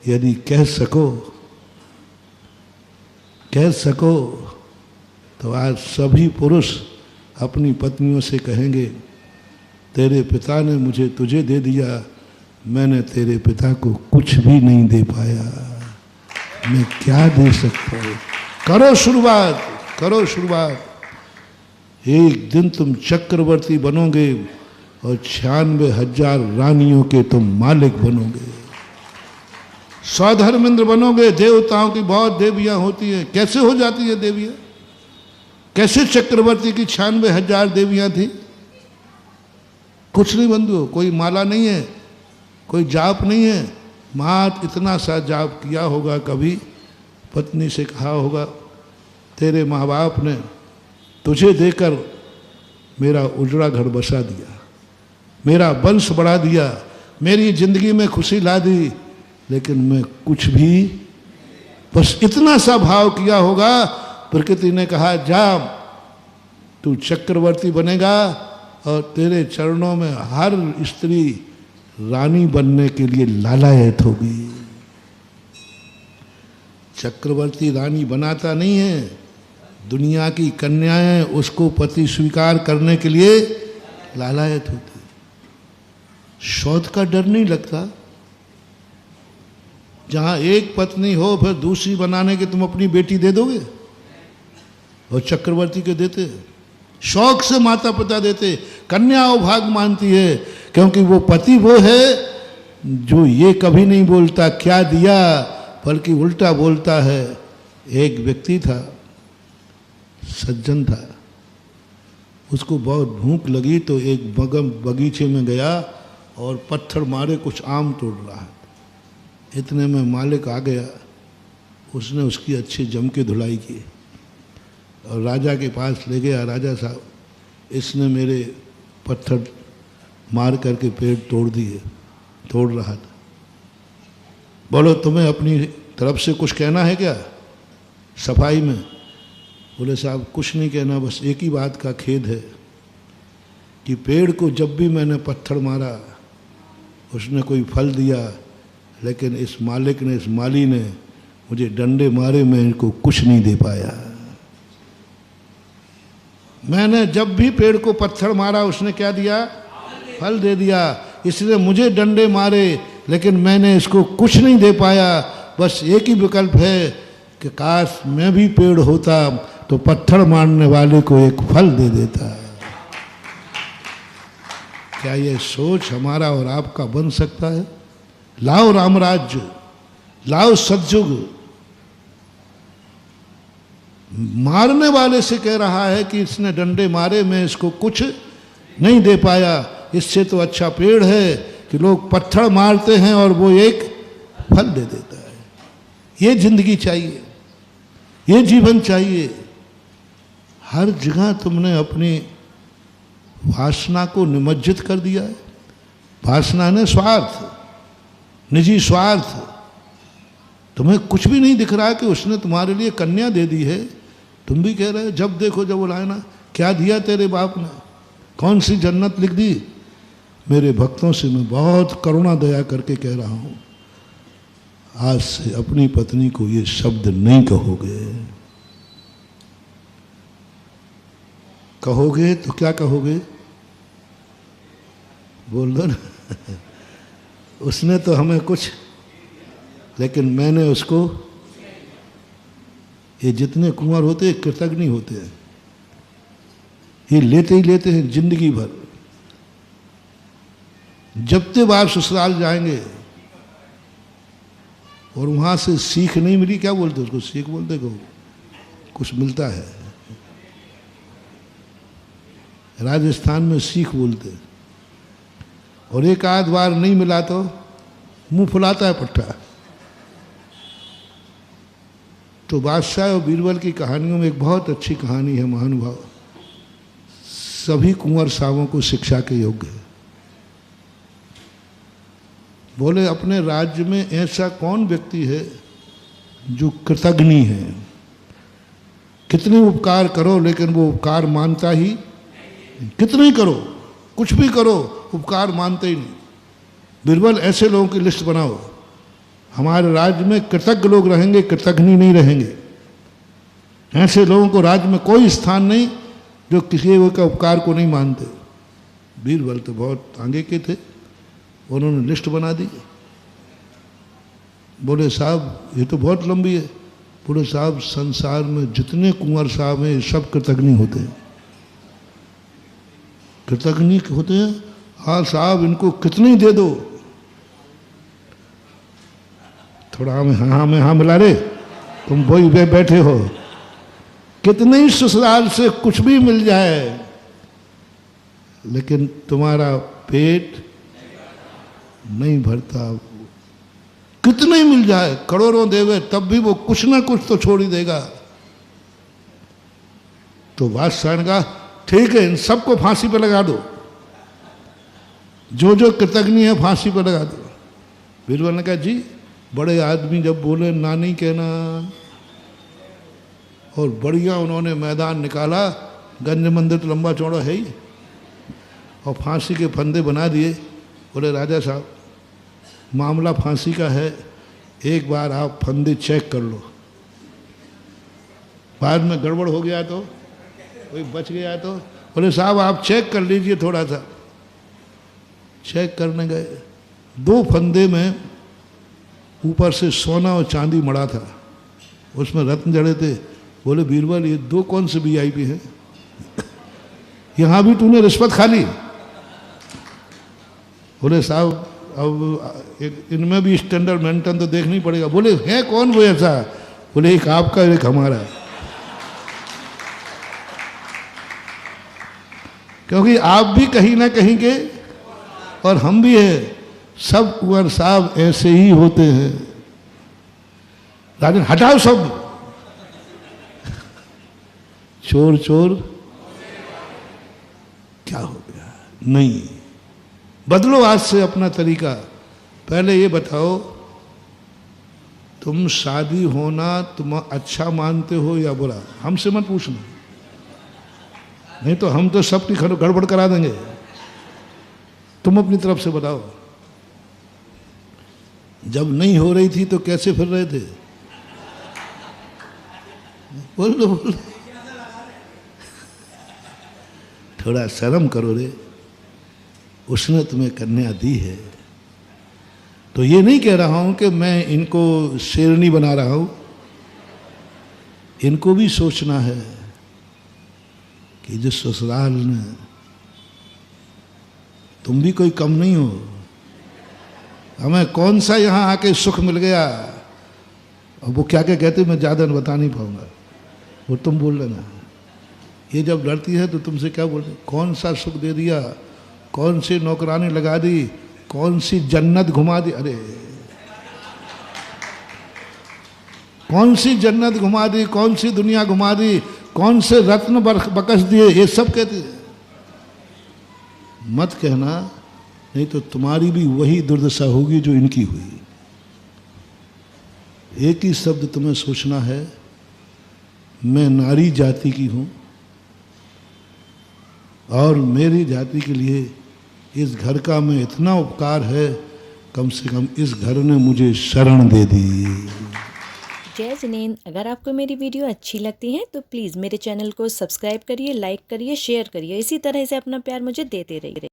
यदि कह सको तो आज सभी पुरुष अपनी पत्नियों से कहेंगे, तेरे पिता ने मुझे तुझे दे दिया, मैंने तेरे पिता को कुछ भी नहीं दे पाया, मैं क्या दे सकता हूँ। करो शुरुआत। एक दिन तुम चक्रवर्ती बनोगे और 96,000 रानियों के तुम मालिक बनोगे, स्वधर्मेंद्र बनोगे। देवताओं की बहुत देवियां होती है, कैसे हो जाती है देवियां? कैसे चक्रवर्ती की 96,000 देवियां थी? कुछ नहीं बंधु, कोई माला नहीं है, कोई जाप नहीं है, मात इतना सा जाप किया होगा। कभी पत्नी से कहा होगा, तेरे माँ बाप ने तुझे देकर मेरा उजड़ा घर बसा दिया, मेरा वंश बढ़ा दिया, मेरी जिंदगी में खुशी ला दी, लेकिन मैं कुछ भी, बस इतना सा भाव किया होगा। प्रकृति ने कहा, जा तू चक्रवर्ती बनेगा और तेरे चरणों में हर स्त्री रानी बनने के लिए लालायत होगी। चक्रवर्ती रानी बनाता नहीं है, दुनिया की कन्याएं उसको पति स्वीकार करने के लिए लालायत होती। शौच का डर नहीं लगता। जहां एक पत्नी हो फिर दूसरी बनाने के तुम अपनी बेटी दे दोगे? और चक्रवर्ती के देते, शौक से माता पिता देते। कन्या अभाग मानती है क्योंकि वो पति वो है जो ये कभी नहीं बोलता क्या दिया, बल्कि उल्टा बोलता है। एक व्यक्ति था, सज्जन था, उसको बहुत भूख लगी तो एक बगीचे में गया और पत्थर मारे कुछ आम तोड़ रहा है। इतने में मालिक आ गया, उसने उसकी अच्छी जम के धुलाई की और राजा के पास ले गया। राजा साहब, इसने मेरे पत्थर मार करके पेड़ तोड़ रहा था, बोलो तुम्हें अपनी तरफ से कुछ कहना है क्या सफाई में? बोले साहब कुछ नहीं कहना, बस एक ही बात का खेद है कि पेड़ को जब भी मैंने पत्थर मारा उसने कोई फल दिया, लेकिन इस मालिक ने, इस माली ने मुझे डंडे मारे, मैं इनको कुछ नहीं दे पाया। मैंने जब भी पेड़ को पत्थर मारा उसने क्या दिया? फल दे दिया। इसने मुझे डंडे मारे लेकिन मैंने इसको कुछ नहीं दे पाया। बस एक ही विकल्प है कि काश मैं भी पेड़ होता तो पत्थर मारने वाले को एक फल दे देता। क्या ये सोच हमारा और आपका बन सकता है? लाओ रामराज्य, लाओ सतयुग। मारने वाले से कह रहा है कि इसने डंडे मारे, मैं इसको कुछ नहीं दे पाया। इससे तो अच्छा पेड़ है कि लोग पत्थर मारते हैं और वो एक फल दे देता है। ये जिंदगी चाहिए, ये जीवन चाहिए। हर जगह तुमने अपनी वासना को निमज्जित कर दिया है। वासना ने स्वार्थ, निजी स्वार्थ। तुम्हें कुछ भी नहीं दिख रहा कि उसने तुम्हारे लिए कन्या दे दी है, तुम भी कह रहे हो जब देखो जब बुलाए ना, क्या दिया तेरे बाप ने, कौन सी जन्नत लिख दी? मेरे भक्तों से मैं बहुत करुणा दया करके कह रहा हूं, आज से अपनी पत्नी को ये शब्द नहीं कहोगे। कहोगे तो क्या कहोगे? बोल दो ना उसने तो हमें कुछ, लेकिन मैंने उसको। ये जितने कुंवर होते हैं कृतज्ञ होते हैं, ये लेते ही लेते हैं जिंदगी भर। जब तक आप ससुराल जाएंगे और वहां से सीख नहीं मिली, क्या बोलते उसको? सीख बोलते को कुछ मिलता है। राजस्थान में सीख बोलते, और एक आध बार नहीं मिला तो मुंह फुलाता है पट्टा। तो बादशाह और बीरबल की कहानियों में एक बहुत अच्छी कहानी है, महानुभाव। सभी कुंवर सावों को शिक्षा के योग्य है। बोले अपने राज्य में ऐसा कौन व्यक्ति है जो कृतज्ञ है? कितने उपकार करो लेकिन वो उपकार मानता ही, कितने ही करो, कुछ भी करो, उपकार मानते ही नहीं। बीरबल ऐसे लोगों की लिस्ट बनाओ हमारे राज्य में कृतज्ञ लोग रहेंगे, कृतज्ञ नहीं रहेंगे। ऐसे लोगों को राज्य में कोई स्थान नहीं जो किसी का उपकार को नहीं मानते। बीरबल तो बहुत आगे के थे, उन्होंने लिस्ट बना दी। बोले साहब ये तो बहुत लंबी है। बोले साहब संसार में जितने कुंवर साहब हैं सब कृतज्ञ होते हैं। कृतज्ञ होते हैं? हाँ साहब, इनको कितने दे दो। थोड़ा हमें हाँ मिला रे, तुम वही वे बैठे हो। कितने ही ससुराल से कुछ भी मिल जाए, लेकिन तुम्हारा पेट नहीं भरता। कितने ही मिल जाए, करोड़ों देवे, तब भी वो कुछ ना कुछ तो छोड़ ही देगा। तो बादशाह का ठीक है, इन सबको फांसी पे लगा दो, जो जो कृतज्ञ है फांसी पे लगा दो। बीरबल ने कहा जी, बड़े आदमी जब बोले ना नहीं कहना। और बढ़िया उन्होंने मैदान निकाला, गंज मंदिर तो लंबा चौड़ा है ही, और फांसी के फंदे बना दिए। बोले राजा साहब मामला फांसी का है, एक बार आप फंदे चेक कर लो, बाद में गड़बड़ हो गया तो, कोई बच गया तो। बोले साहब आप चेक कर लीजिए थोड़ा सा। चेक करने गए, 2 फंदे में ऊपर से सोना और चांदी मड़ा था, उसमें रत्न जड़े थे। बोले बीरबल ये 2 कौन से वीआईपी हैं? यहाँ भी तूने रिश्वत खा ली? बोले साहब अब इनमें भी स्टैंडर्ड मेंटेन तो देखना ही पड़ेगा। बोले है कौन वो ऐसा? बोले एक आपका एक हमारा। क्योंकि आप भी कहीं ना कहीं के और हम भी हैं, सब कुंवर साहब ऐसे ही होते हैं। राजन हटाओ सब, चोर चोर क्या हो गया? नहीं, बदलो आज से अपना तरीका। पहले ये बताओ, तुम शादी होना तुम अच्छा मानते हो या बुरा? हमसे मत पूछना, नहीं तो हम तो सबकी गड़बड़ करा देंगे। तुम अपनी तरफ से बताओ, जब नहीं हो रही थी तो कैसे फिर रहे थे? बोल लो बोल, थोड़ा शर्म करो रे, उसने तुम्हें कन्या दी है। तो ये नहीं कह रहा हूं कि मैं इनको शेरनी बना रहा हूं, इनको भी सोचना है कि जिस ससुराल में तुम भी कोई कम नहीं हो, हमें कौन सा यहाँ आके सुख मिल गया। और वो क्या क्या कहते मैं ज़्यादा बता नहीं पाऊंगा, वो तुम बोल लेना। ये जब लड़ती है तो तुमसे क्या बोलते, कौन सा सुख दे दिया, कौन सी नौकरानी लगा दी, कौन सी जन्नत घुमा दी। अरे कौन सी जन्नत घुमा दी, कौन सी दुनिया घुमा दी, कौन से रत्न बकस दिए, ये सब कहते हैं। मत कहना, नहीं तो तुम्हारी भी वही दुर्दशा होगी जो इनकी हुई। एक ही शब्द तुम्हें सोचना है, मैं नारी जाति की हूं और मेरी जाति के लिए इस घर का मैं इतना उपकार है, कम से कम इस घर ने मुझे शरण दे दी। जय जिनेंद्र। अगर आपको मेरी वीडियो अच्छी लगती है तो प्लीज़ मेरे चैनल को सब्सक्राइब करिए, लाइक करिए, शेयर करिए। इसी तरह से अपना प्यार मुझे देते रहिए।